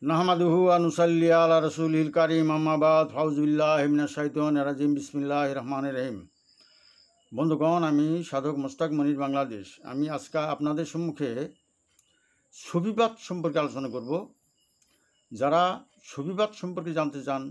नहमदुहु व नुसल्ली अला रसूलिल करीम अम्मा बाद फाउजुबिल्लाहि मिनाश शाइतानिर राजीम बिस्मिल्लाहिर रहमानिर रहीम। বন্ধুগণ, আমি সাধক মোস্তাক মনির বাংলাদেশ। আমি আজকে আপনাদের সম্মুখে সুফিবাদ সম্পর্কে আলোচনা করব। যারা সুফিবাদ সম্পর্কে জানতে চান,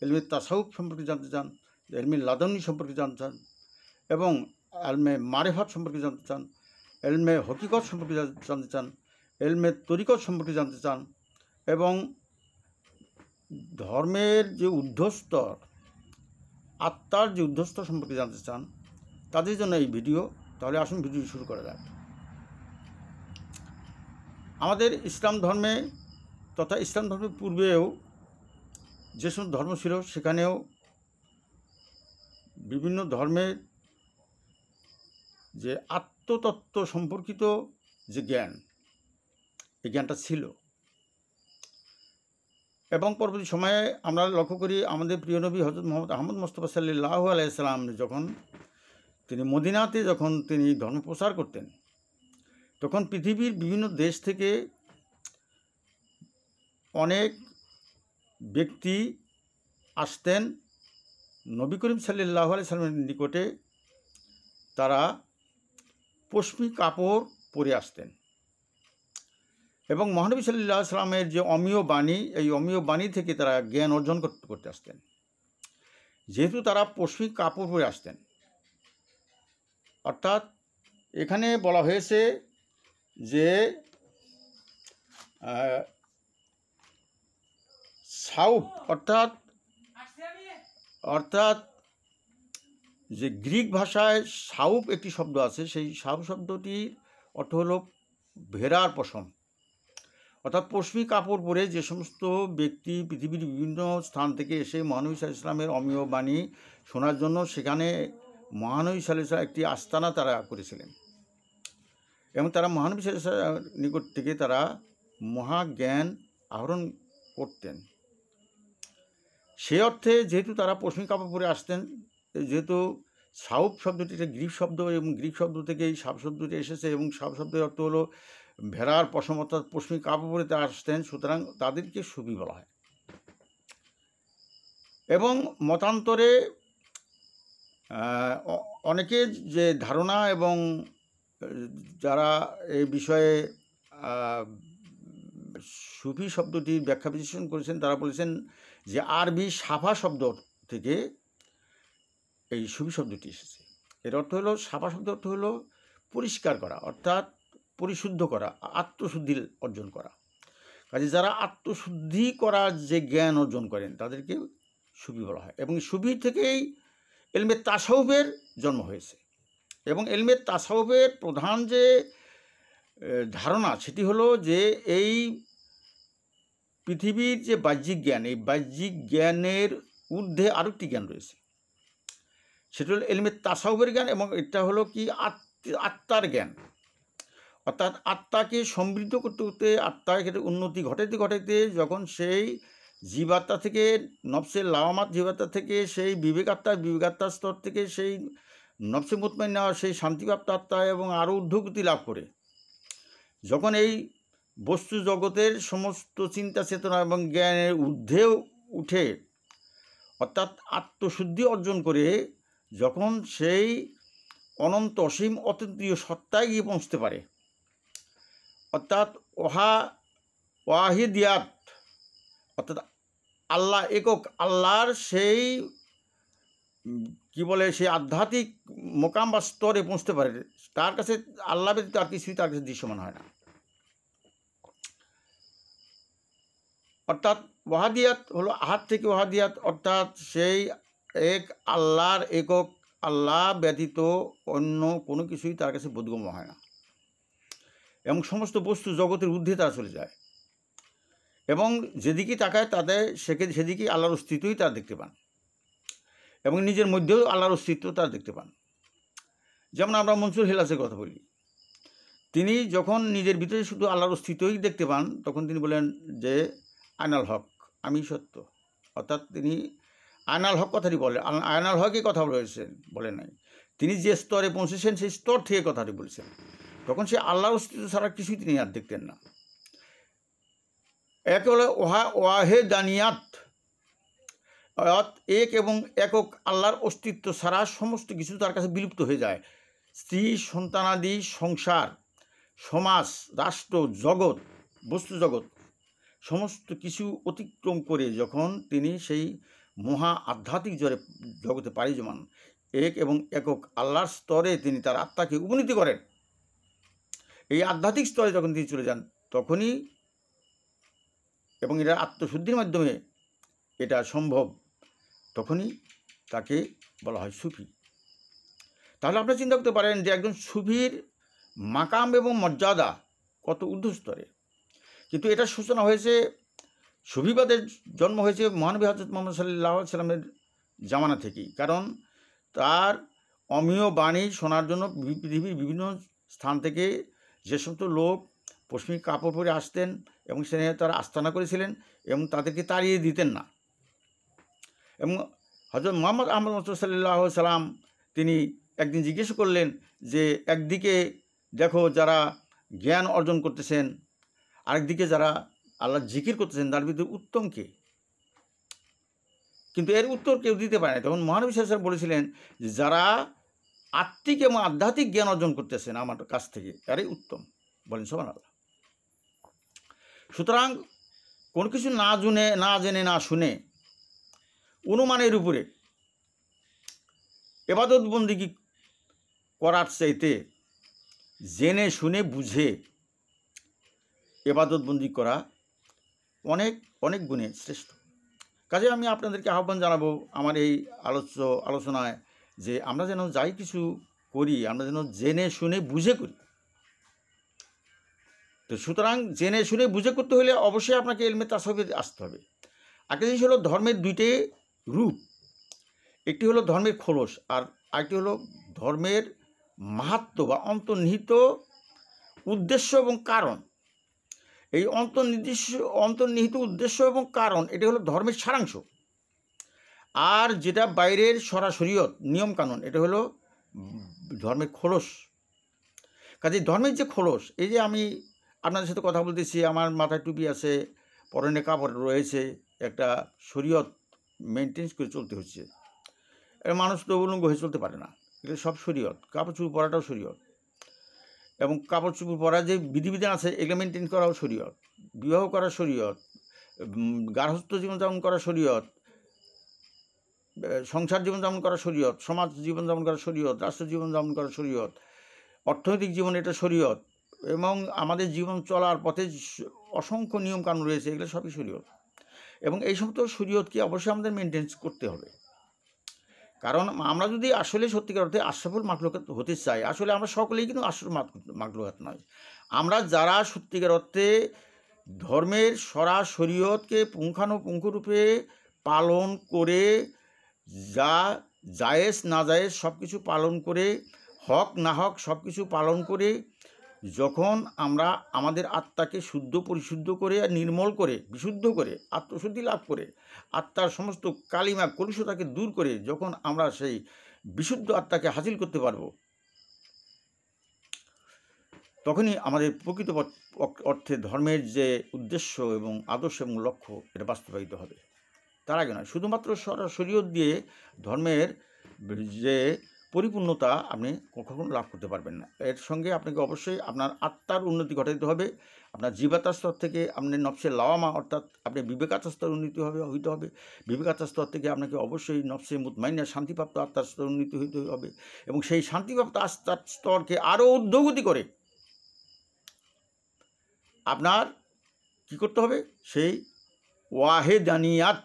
ইলমে তাসাউফ সম্পর্কে জানতে চান, ইলমে লাদুনী সম্পর্কে জানতে চান এবং ইলমে মারিফাত সম্পর্কে জানতে চান, ইলমে হকিকত সম্পর্কে জানতে চান, ইলমে তরিকত সম্পর্কে জানতে চান এবং ধর্মের যে ঊর্ধ্বস্তর, আত্মার যে ঊর্ধ্বস্তর সম্পর্কে জানতে চান, তাদের জন্য এই ভিডিও। তাহলে আসুন ভিডিও শুরু করা যাক। আমাদের ইসলাম ধর্মে তথা ইসলাম ধর্মের পূর্বেও যে সমস্ত ধর্ম ছিল, সেখানেও বিভিন্ন ধর্মের যে আত্মতত্ত্ব সম্পর্কিত যে জ্ঞান, এই জ্ঞানটা ছিল। এবং পরবর্তী সময়ে আমরা লক্ষ্য করি আমাদের প্রিয় নবী হযরত মুহাম্মদ আহমদ মুস্তাফা সাল্লাল্লাহু আলাইহি সাল্লাম যখন তিনি মদিনাতে তিনি ধর্ম প্রচার করতেন, তখন পৃথিবীর বিভিন্ন দেশ থেকে অনেক ব্যক্তি আসতেন নবী করিম সাল্লাল্লাহু আলাইহি সাল্লামের নিকটে। তারা পশমি কাপড় পরে আসতেন এবং মহানবী সাল্লাল্লাহু আলাইহি সাল্লামের যে অমীয় বাণী, এই অমীয় বাণী থেকে তারা জ্ঞান অর্জন করতে আসতেন। যেহেতু তারা পশমি কাপড় পরে আসতেন, অর্থাৎ এখানে বলা হয়েছে যে সাউফ অর্থাৎ যে গ্রিক ভাষায় সাউফ একটি শব্দ আছে, সেই সাউফ শব্দটির অর্থ হলো ভেড়ার পশম। অর্থাৎ পশমি কাপড় পরে যে সমস্ত ব্যক্তি পৃথিবীর বিভিন্ন স্থান থেকে এসে মহানবী সাল্লাল্লাহু আলাইহি ওয়াসাল্লামের অমীয় বাণী শোনার জন্য সেখানে মহানবী সাল্লাল্লাহু আলাইহি ওয়াসাল্লাম একটি আস্তানা তারা করেছিলেন এবং তারা মহানবী সাল্লাল্লাহু আলাইহি ওয়াসাল্লামের নিকট থেকে তারা মহাজ্ঞান আহরণ করতেন। সে অর্থে যেহেতু তারা পশমি কাপড় পরে আসতেন, যেহেতু সাউফ শব্দটি একটা গ্রিক শব্দ এবং গ্রিক শব্দ থেকে এই সাপ শব্দটি এসেছে এবং সাপ শব্দের অর্থ হলো ভেড়ার পশম, অর্থাৎ পশমি কাপড় পরে তারা আসতেন, সুতরাং তাদেরকে সুফি বলা হয়। এবং মতান্তরে অনেকের যে ধারণা এবং যারা এই বিষয়ে সুফি শব্দটির ব্যাখ্যা বিশ্লেষণ করেছেন, তারা বলেছেন যে আরবি সাফা শব্দ থেকে এই সুফি শব্দটি এসেছে। এর অর্থ হলো, সাফা শব্দ অর্থ হলো পরিষ্কার করা, অর্থাৎ পরিশুদ্ধ করা, আত্মশুদ্ধি অর্জন করা। কাজে যারা আত্মশুদ্ধি করার যে জ্ঞান অর্জন করেন তাদেরকে সুফি বলা হয়। এবং সুফি থেকেই ইলমে তাসাউফের জন্ম হয়েছে। এবং ইলমে তাসাউফের প্রধান যে ধারণা, সেটি হলো যে এই পৃথিবীর যে বাহ্যিক জ্ঞান, এই বাহ্যিক জ্ঞানের ঊর্ধ্বে আরেকটি জ্ঞান রয়েছে, সেটা হলো ইলমে তাসাউফের জ্ঞান। এবং এটা হলো কি আত্মার জ্ঞান, অর্থাৎ আত্মাকে সমৃদ্ধ করতে করতে, আত্মার ক্ষেত্রে উন্নতি ঘটাইতে ঘটাইতে যখন সেই জীবাত্মা থেকে, নফসের লাওয়ামাত জীবাত্মা থেকে, সেই বিবেকাত্মার স্তর থেকে সেই নফসে মুতমাইন্না, সেই শান্তিপ্রাপ্ত আত্মা এবং আরও ঊর্ধ্বগতি লাভ করে যখন এই বস্তু জগতের সমস্ত চিন্তা চেতনা এবং জ্ঞানের ঊর্ধ্বে উঠে, অর্থাৎ আত্মশুদ্ধি অর্জন করে যখন সেই অনন্ত অসীম অতীন্দ্রিয় সত্তায় গিয়ে পৌঁছতে পারে, অর্থাৎ ওয়াহিদিয়াত, অর্থাৎ আল্লাহ একক, আল্লাহর সেই সেই আধ্যাত্মিক মোকাম বা স্তরে পৌঁছতে পারে, তার কাছে আল্লাহ ব্যতীত আর কিছুই তার কাছে দৃশ্যমান হয় না। অর্থাৎ ওয়াহাদিয়াত হলো আহাদ থেকে ওয়াহাদিয়াত, অর্থাৎ সেই এক আল্লাহর একক, আল্লাহ ব্যতীত অন্য কোনো কিছুই তার কাছে বোধগম্য হয় না এবং সমস্ত বস্তু জগতের ঊর্ধ্বে তারা চলে যায় এবং যেদিকেই তাকায় তাদের সেদিকেই আল্লাহর অস্তিত্বই তারা দেখতে পান এবং নিজের মধ্যেও আল্লাহর অস্তিত্ব তারা দেখতে পান। যেমন আমরা মনসুর হিলাসের কথা বলি, তিনি যখন নিজের ভিতরে শুধু আল্লাহর অস্তিত্বই দেখতে পান, তখন তিনি বলেন যে আয়নাল হক, আমি সত্য। অর্থাৎ তিনি আয়নাল হক কথাটি বলেন, আয়নাল হকই কথা বলেন নাই, তিনি যে স্তরে পৌঁছেছেন সেই স্তর থেকে কথাটি বলেছেন। তখন সে আল্লাহর অস্তিত্ব ছাড়া কিছুই তিনি আর দেখতেন না। এক হলো ওয়াহেদানিয়াত, অর্থাৎ এক এবং একক আল্লাহর অস্তিত্ব ছাড়া সমস্ত কিছু তার কাছে বিলুপ্ত হয়ে যায়। স্ত্রী, সন্তানাদি, সংসার, সমাজ, রাষ্ট্র, জগৎ, বস্তু জগৎ সমস্ত কিছু অতিক্রম করে যখন তিনি সেই মহা আধ্যাত্মিক জগতে পাড়ি জমান, এক এবং একক আল্লাহর স্তরে তিনি তার আত্মাকে উপনীত করেন। এই আধ্যাত্মিক স্তরে যখন তিনি চলে যান তখনই, এবং এটা আত্মশুদ্ধির মাধ্যমে এটা সম্ভব, তখনই তাকে বলা হয় সুফি। তাহলে আপনারা চিন্তা করতে পারেন যে একজন সুফির মাকাম এবং মর্যাদা কত ঊর্ধ্বস্তরে। কিন্তু এটার সূচনা হয়েছে, সুফিবাদের জন্ম হয়েছে মহানবী হযরত মুহাম্মদ সাল্লাল্লাহু আলাইহি সাল্লামের জামানা থেকেই। কারণ তার অমীয় বাণী শোনার জন্য পৃথিবীর বিভিন্ন স্থান থেকে যে সমস্ত লোক পশমি কাপড় পরে আসতেন এবং সেখানে তারা আস্তানা করেছিলেন এবং তাদেরকে তাড়িয়ে দিতেন না। এবং হযরত মুহাম্মদ আহমদ মুস্তাফা সাল্লাল্লাহু আলাইহি সাল্লাম তিনি একদিন জিজ্ঞেস করলেন যে একদিকে দেখো যারা জ্ঞান অর্জন করতেছেন, আরেকদিকে যারা আল্লাহর জিকির করতেছেন, তার ভিতরে উত্তম কে? কিন্তু এর উত্তর কেউ দিতে পারে না। তখন মহানবী সাল্লাল্লাহু আলাইহি ওয়াসাল্লাম বলেছিলেন যে যারা আত্মিক এবং আধ্যাত্মিক জ্ঞান অর্জন করতেছেন আমার কাছ থেকে, এরাই উত্তম। বলেন সুবহানাল্লাহ। সুতরাং কোনো কিছু না জেনে না শুনে অনুমানের উপরে ইবাদত বন্দেগী করার চাইতে জেনে শুনে বুঝে ইবাদত বন্দেগী করা অনেক অনেক গুণে শ্রেষ্ঠ। কাজে আমি আপনাদেরকে আহ্বান জানাবো আমার এই আলোচনায় যে আমরা যেন যাই কিছু করি আমরা যেন জেনে শুনে বুঝে করি। তো সুতরাং জেনে শুনে বুঝে করতে হলে অবশ্যই আপনাকে ইলমে তাসাউফে আসতে হবে। একটা জিনিস হলো ধর্মের দুইটি রূপ, একটি হলো ধর্মের খোলস আর আরেকটি হলো ধর্মের মাহাত্ম্য বা অন্তর্নিহিত উদ্দেশ্য এবং কারণ। এই অন্তর্নিহিত উদ্দেশ্য এবং কারণ এটি হলো ধর্মের সারাংশ। আর যেটা বাইরের শরীয়ত নিয়মকানুন এটা হলো ধর্মের খোলস। কাজে ধর্মের যে খোলস, এই যে আমি আপনাদের সাথে কথা বলতেছি, আমার মাথায় টুপি আছে, পরনে কাপড় রয়েছে, একটা শরীয়ত মেনটেন করে চলতে হচ্ছে। মানুষ তো উলঙ্গ হয়ে চলতে পারে না, এটা সব শরীয়ত। কাপড় চুপড় পরাটাও শরীয়ত, এবং কাপড় চুপড় পরা যে বিধিবিধান আছে এগুলো মেনটেন করাও শরীয়ত। বিবাহ করা শরীয়ত, গার্হস্থ্য জীবনযাপন করা শরীয়ত, সংসার জীবনযাপন করা শরীয়ত, সমাজ জীবনযাপন করা শরীয়ত, রাষ্ট্র জীবনযাপন করা শরীয়ত, অর্থনৈতিক জীবন এটা শরীয়ত, এবং আমাদের জীবন চলার পথে অসংখ্য নিয়মকানুন রয়েছে, এগুলো সবই শরীয়ত। এবং এই সমস্ত শরীয়তকে অবশ্যই আমাদের মেনটেন করতে হবে। কারণ আমরা যদি আসলে সত্যিকার অর্থে আশরাফুল মাখলুকাত হতে চাই, আসলে আমরা সকলেই কিন্তু আশরাফুল মাখলুকাত নয়। আমরা যারা সত্যিকার অর্থে ধর্মের শরীয়তকে পুঙ্খানুপুঙ্খরূপে পালন করে, যা জায়েজ না জায়েজ সব কিছু পালন করে, হক না হক সব কিছু পালন করে, যখন আমরা আমাদের আত্মাকে শুদ্ধ পরিশুদ্ধ করে নির্মল করে বিশুদ্ধ করে আত্মশুদ্ধি লাভ করে আত্মার সমস্ত কালিমা কলুষতাকে দূর করে যখন আমরা সেই বিশুদ্ধ আত্মাকে হাসিল করতে পারব, তখনই আমাদের প্রকৃত অর্থে ধর্মের যে উদ্দেশ্য এবং আদর্শ এবং লক্ষ্য এটা বাস্তবায়িত হবে। তার আগে নয়। শুধুমাত্র শরীয়ত দিয়ে ধর্মের যে পরিপূর্ণতা আপনি কখনো লাভ করতে পারবেন না। এর সঙ্গে আপনাকে অবশ্যই আপনার আত্মার উন্নতি ঘটাতে হবে। আপনার জীবাত্মার স্তর থেকে আপনি নফসে লাওয়ামা অর্থাৎ আপনি বিবেকাত্মার স্তর উন্নতি হইতে হবে। বিবেকাত্মার স্তর থেকে আপনাকে অবশ্যই নফসে মুতমাইন্না শান্তিপ্রাপ্ত আত্মার স্তর উন্নতি হইতে হবে, এবং সেই শান্তিপ্রাপ্ত আত্মার স্তরকে আরও ঊর্ধ্বগতি করে আপনার কী করতে হবে, সেই ওয়াহেদানিয়াত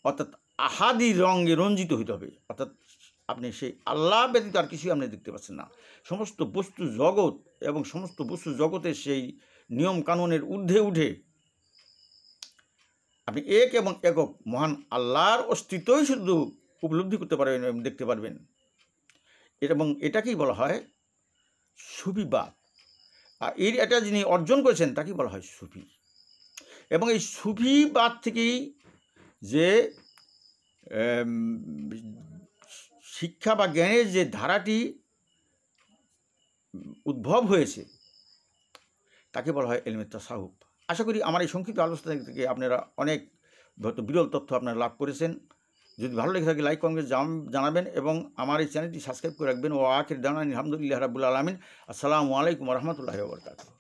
অর্থাৎ আহাদি রঙে রঞ্জিত হইতে হবে। অর্থাৎ আপনি সেই আল্লাহ ব্যতীত আর কিছুই আপনি দেখতে পাচ্ছেন না। সমস্ত বস্তু জগৎ এবং সমস্ত বস্তু জগতের সেই নিয়ম কানুনের ঊর্ধ্বে উঠে আপনি এক এবং একক মহান আল্লাহর অস্তিত্বই শুধু উপলব্ধি করতে পারবেন এবং দেখতে পারবেন। এবং এটাকেই বলা হয় সুফিবাদ। আর এটা যিনি অর্জন করেছেন তাকেই বলা হয় সুফি। এবং এই সুফিবাদ থেকেই যে শিক্ষা বা জ্ঞানের যে ধারাটি উদ্ভব হয়েছে তাকে বলা হয় ইলমে তাসাউফ। আশা করি আমার এই সংক্ষিপ্ত আলোচনা থেকে আপনারা অনেক হয়তো বিরল তথ্য আপনারা লাভ করেছেন। যদি ভালো লেগে থাকে লাইক কমেন্ট জানাবেন এবং আমার এই চ্যানেলটি সাবস্ক্রাইব করে রাখবেন। ও আখির দাওয়ানা আলহামদুলিল্লাহ রাব্বুল আলামিন। আসসালামু আলাইকুম ওয়া রাহমাতুল্লাহি ওয়া বারাকাতুহু।